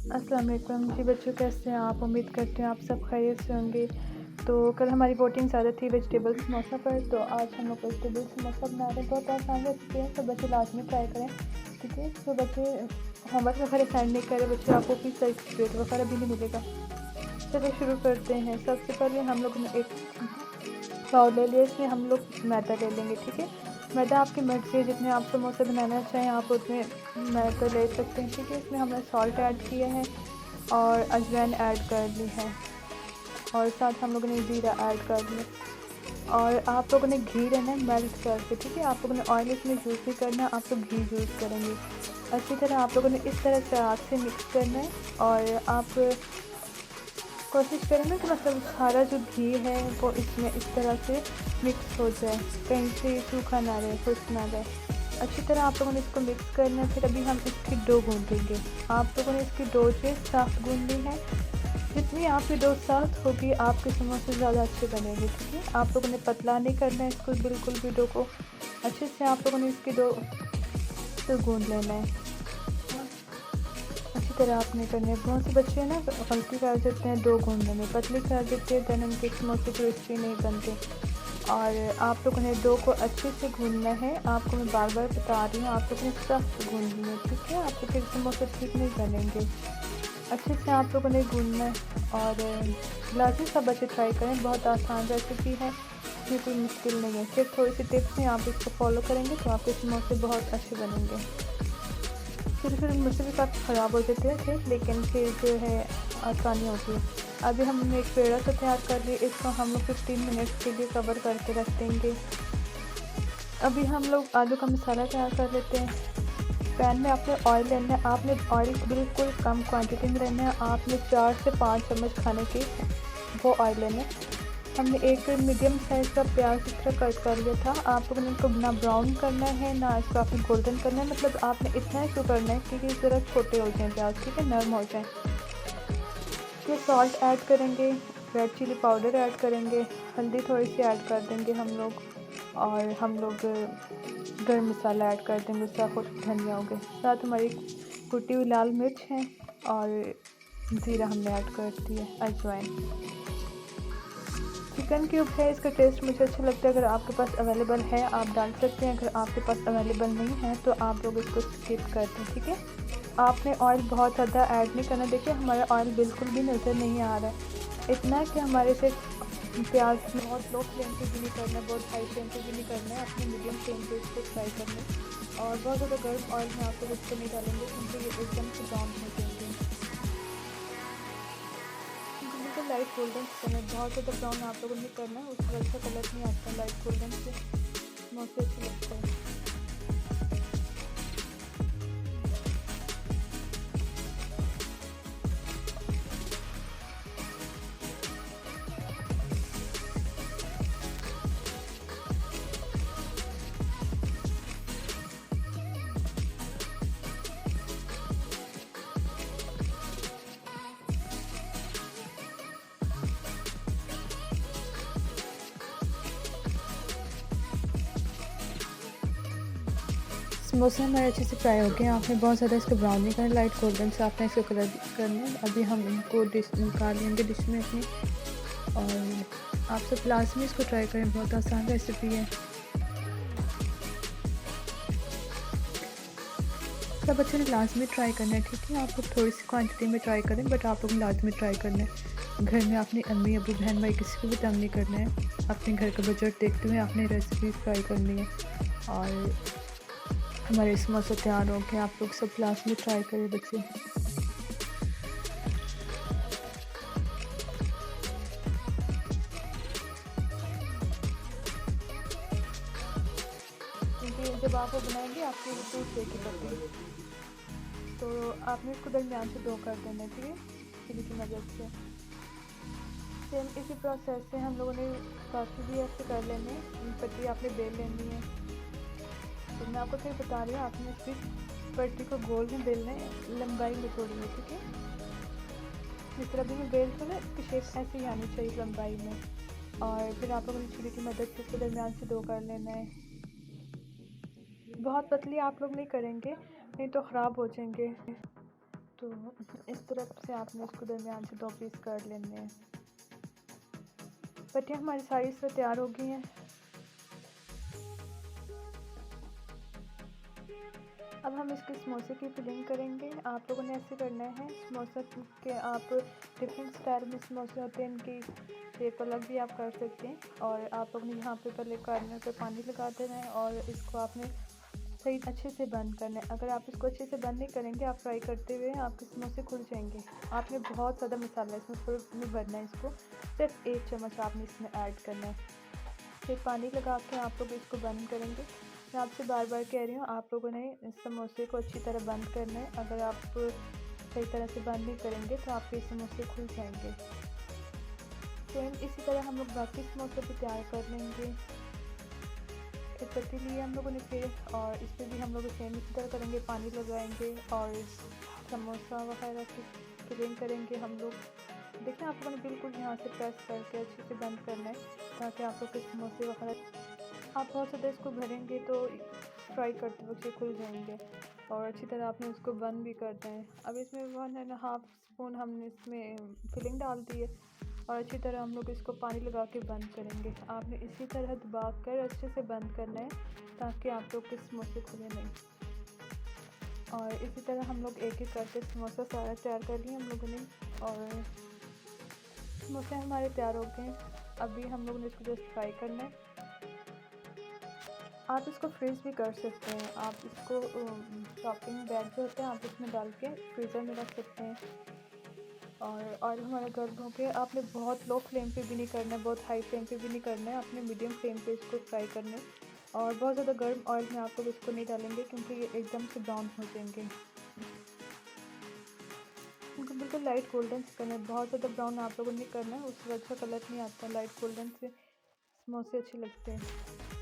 अस्सलाम वालेकुम जी बच्चों, कैसे हैं आप? उम्मीद करते हैं आप सब खैरियत से होंगे। तो कल हमारी वोटिंग ज़्यादा थी वेजिटेबल समोसा पर, तो आज हम लोग वेजिटेबल समोसा बना रहे हैं। बहुत आसान रेसिपी है, सब बच्चे लाजमी ट्राई करें। ठीक है, जो बच्चे होमवर्क वगैरह साइड नहीं कर रहे बच्चे, आपको कोई सर्टिफिकेट वगैरह भी नहीं मिलेगा। चलिए शुरू करते हैं। सबसे पहले हम लोग ने एक बाउल ले लिया, इसमें हम लोग मैदा ले लेंगे। ठीक है, मैदा आपकी मर्ज़ी है, जितने आप समोसे बनाना चाहें आप उतने मैदा ले सकते हैं। ठीक है, इसमें हमने सॉल्ट ऐड किया है और अजवाइन ऐड कर ली है, और साथ हम लोगों ने ज़ीरा ऐड कर लिया, और आप लोगों ने घी लेना है मेल्ट करके। ठीक है, आप लोगों ने ऑयल इसमें यूज़ नहीं करना, आप लोग घी यूज़ करेंगे। अच्छी तरह आप लोगों ने इस तरह से हाथ से मिक्स करना है, और आप कोशिश करें ना कि मतलब सारा जो घी है वो इसमें इस तरह से मिक्स हो जाए, कहीं से सूखा ना रहे, खुश्क ना रहे। अच्छी तरह आप लोगों ने इसको मिक्स करना है। फिर अभी हम इसकी डो गूँधेंगे। आप लोगों ने इसकी डो जो सॉफ्ट गूँधनी है, जितनी आपकी डो सॉफ्ट होगी आपके समोसे ज़्यादा अच्छे बनेंगे। ठीक है, आप लोगों ने पतला नहीं करना है इसको बिल्कुल भी। डो को अच्छे से आप लोगों ने इसकी डो से गूँध लेना है। अच्छी तरह आपने करना है। बहुत से बच्चे ना गलती कर देते हैं, डो गूँधने में पतली कर देते हैं, देन उनके समोसे क्रिस्पी नहीं बनते। और आप लोगों ने डो को अच्छे से गूँधना है। आपको मैं बार बार बता रही हूँ, आप लोगों ने सख्त गूँधनी है। ठीक है, आपके फिर समोसे ठीक नहीं बनेंगे। अच्छे से आप लोगों ने गूँधना है, और लाजमी सब बच्चे ट्राई करें। बहुत आसान रेसिपी है, इसमें कोई मुश्किल नहीं है। सिर्फ थोड़ी सी टिप्स हैं, आप इसको फॉलो करेंगे तो आपके समोसे बहुत अच्छे बनेंगे। फिर मुझसे भी काफ़ी ख़राब हो जाते थे, लेकिन फिर जो है आसानी होती है। अभी हमने एक पेड़ा सा तैयार कर लिया, इसको हम लोग 15 मिनट्स के लिए कवर करके रख देंगे। अभी हम लोग आलू का मसाला तैयार कर लेते हैं। पैन में आपने ऑयल लेना है। आपने ऑयल बिल्कुल कम क्वांटिटी में लेना है। आपने 4 से 5 चम्मच खाने के वो ऑयल लेना है। हमने एक मीडियम साइज़ का प्याज इस तरह कट कर लिया था। आप लोगों ने इनको ना ब्राउन करना है ना इसको आपने गोल्डन करना है, मतलब आपने इतना ही शुरू करना है कि ज़रा छोटे हो जाएँ प्याज। ठीक है, नरम हो जाएँ। फिर सॉल्ट ऐड करेंगे, रेड चिली पाउडर ऐड करेंगे, हल्दी थोड़ी सी ऐड कर देंगे हम लोग, और हम लोग गरम मसाला ऐड कर देंगे, उससे खुश्क धनिया हो गए। साथ हमारी कुटी हुई लाल मिर्च है, और ज़ीरा हमने ऐड कर दिया, अजवाइन। चिकन क्यूब है, इसका टेस्ट मुझे अच्छा लगता है। अगर आपके पास अवेलेबल है आप डाल सकते हैं, अगर आपके पास अवेलेबल नहीं है तो आप लोग इसको स्किप कर दें। ठीक है, आपने ऑयल बहुत ज़्यादा ऐड नहीं करना। देखिए हमारा ऑयल बिल्कुल भी नज़र नहीं आ रहा है, इतना कि हमारे से प्याज बहुत लो फ्लेम पे भी नहीं करना है, बहुत हाई फ्लेम पे भी नहीं करना है, अपने मीडियम फ्लेम पे इसको फ्राई करना है। और बहुत ज़्यादा गर्म ऑयल में आप लोग इसको नहीं डालेंगे, क्योंकि ये एकदम से ब्राउन हो जाएंगे। बिल्कुल लाइट गोल्डन कलर, बहुत ज़्यादा ब्राउन आप लोगों ने करना है, उससे अच्छा कलर नहीं आता। लाइट गोल्डन से बहुत अच्छी लगता है। समोसे हमारे अच्छे से फ्राई हो गए हैं। आपने बहुत ज़्यादा इसको ब्राउन नहीं करना, लाइट गोल्डन से आपने इसको कलर करना है। अभी हम इनको डिश निकाल लेंगे डिश में अपनी, और आप सब लाजमी इसको ट्राई करें, बहुत आसान रेसिपी है। सब बच्चों ने लाजमी ट्राई करना है। ठीक है, आप लोग थोड़ी सी क्वांटिटी में ट्राई करें, बट आप लोग लाजमी ट्राई करना है। घर में अपनी अम्मी अबू बहन भाई किसी को भी तंग नहीं करना है। अपने घर का बजट देखते हुए आपने रेसिपी ट्राई करनी है। और हमारे समोसे तैयार हो गए, आप लोग सब क्लास में ट्राई करें बच्चे। क्योंकि जब आप वो बनाएंगे आपकी वो टूट जाएगी पतली, तो आपने इसको दरमियान से दो कर देना। ठीक है, चिली की मदद से। सेम इसी प्रोसेस से हम लोगों ने बाकी भी ऐसे कर लेने। पट्टी आपने बेल लेनी है, तो मैं आपको फिर बता रही हूँ, आपने इसकी पट्टी को गोल में बेलना है, लंबाई में थोड़ी है। ठीक है, जिस तरह भी मैं बेल तो ना इसकी शेप ऐसे ही आनी चाहिए लंबाई में। और फिर आप लोगों ने छुरी की मदद से इसको दरमियान से दो कर लेना है। बहुत पतली आप लोग नहीं करेंगे, नहीं तो ख़राब हो जाएंगे। तो इस तरफ से आपने इसको दरमियान से 2 पीस कर लेने हैं। पट्टियाँ हमारी सारी इसमें तैयार हो गई हैं। अब हम इसके समोसे की फिलिंग करेंगे। आप लोगों ने ऐसे करना है, समोसा के आप डिफरेंट स्टाइल में समोसे होते हैं, इनकी शेप अलग भी आप कर सकते हैं। और आप लोगों ने यहाँ पे पहले कॉर्नर पे पानी लगा देना है और इसको आपने सही अच्छे से बंद करना है। अगर आप इसको अच्छे से बंद नहीं करेंगे, आप फ्राई करते हुए आपके समोसे खुल जाएंगे। आपने बहुत ज़्यादा मसाला इसमें फुल नहीं भरना है, इसको सिर्फ 1 चम्मच आपने इसमें ऐड करना है। फिर पानी लगा के आप लोग इसको बंद करेंगे। मैं आपसे बार बार कह रही हूँ, आप लोगों ने इस समोसे को अच्छी तरह बंद करना है। अगर आप सही तरह से बंद नहीं करेंगे तो आपके समोसे खुल जाएंगे। सेम इसी तरह हम लोग बाकी समोसे भी तैयार कर लेंगे। एक पत्ती ली हम लोगों ने फिर, और इस पर भी हम लोग सेम इसी तरह करेंगे, पानी लगाएंगे और समोसा वगैरह की फिलिंग करेंगे हम लोग। देखिए आप लोगों ने बिल्कुल यहाँ से प्रेस करके अच्छे से बंद करना है ताकि आप लोग के समोसे वगैरह, आप बहुत ज़्यादा इसको भरेंगे तो फ्राई करते वक्त ये खुल जाएंगे। और अच्छी तरह आपने इसको बंद भी करना है। अब इसमें 1.5 स्पून हमने इसमें फिलिंग डाल दी है और अच्छी तरह हम लोग इसको पानी लगा के बंद करेंगे। आपने इसी तरह दबा कर अच्छे से बंद करना है ताकि आप लोग के समोसे खुले नहीं। और इसी तरह हम लोग एक एक करके समोसा सारा तैयार कर लिए हम लोगों ने, और समोसे हमारे तैयार हो गए। अभी हम लोगों ने इसको जस्ट फ्राई करना है। आप इसको फ्रीज़ भी कर सकते हैं। आप इसको शॉपिंग बैग जो होते हैं आप इसमें डाल के फ्रीज़र में रख सकते हैं। और ऑयल हमारा गर्म हो गया। आपने बहुत लो फ्लेम पे भी नहीं करना है, बहुत हाई फ्लेम पे भी नहीं करना है, आपने मीडियम फ्लेम पे इसको फ्राई करना है। और बहुत ज़्यादा गर्म ऑयल में आप लोग इसको नहीं डालेंगे क्योंकि ये एकदम से ब्राउन हो जाएंगे। इनको बिल्कुल लाइट गोल्डन से करना है, बहुत ज़्यादा ब्राउन आप लोगों ने करना है, उससे अच्छा कलर नहीं आता। लाइट गोल्डन से समोसे अच्छे लगते हैं।